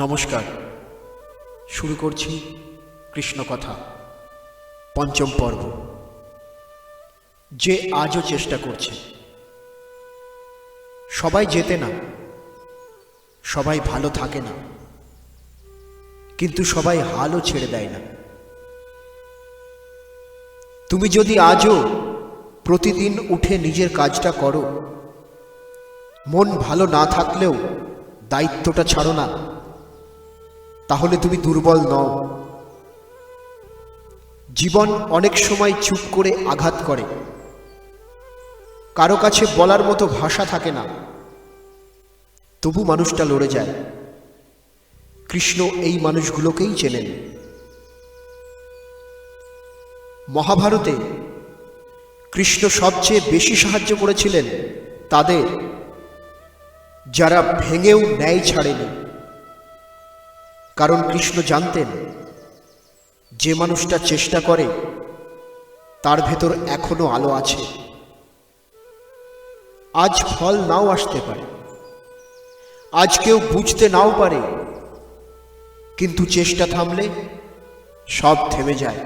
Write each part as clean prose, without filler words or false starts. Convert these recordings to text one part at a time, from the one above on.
নমস্কার। শুরু করছি কৃষ্ণ কথা পঞ্চম পর্ব। যে আজও চেষ্টা করছে। সবাই জেতে না, সবাই ভালো থাকে না, কিন্তু সবাই হালও ছেড়ে দেয় না। তুমি যদি আজও প্রতিদিন উঠে নিজের কাজটা করো, মন ভালো না থাকলেও দায়িত্বটা ছাড়ো না, তাহলে তুমি দুর্বল নও। জীবন অনেক সময় চুপ করে আঘাত করে, কারো কাছে বলার মতো ভাষা থাকে না, তবু মানুষটা লড়ে যায়। কৃষ্ণ এই মানুষগুলোকেই চেনেন। মহাভারতে কৃষ্ণ সবচেয়ে বেশি সাহায্য করেছিলেন তাদের, যারা ভেঙেও ন্যায় ছাড়েনি। কারণ কৃষ্ণ জানতেন, যে মানুষটা চেষ্টা করে তার ভেতর এখনো আলো আছে। আজ ফল নাও আসতে পারে, আজ কেউ বুঝতে নাও পারে, কিন্তু চেষ্টা থামলে সব থেমে যায়।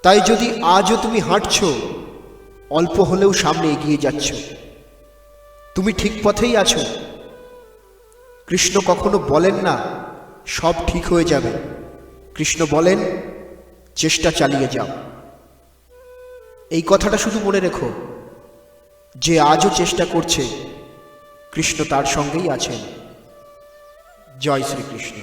তাই যদি আজও তুমি হাঁটছো, অল্প হলেও সামনে এগিয়ে যাচ্ছ, তুমি ঠিক পথেই আছো। কৃষ্ণ কখনো বলেন না সব ঠিক হয়ে যাবে, কৃষ্ণ বলেন চেষ্টা চালিয়ে যাও। এই কথাটা শুধু মনে রেখো, যে আজও চেষ্টা করছে, কৃষ্ণ তার সঙ্গেই আছেন। জয় শ্রীকৃষ্ণ।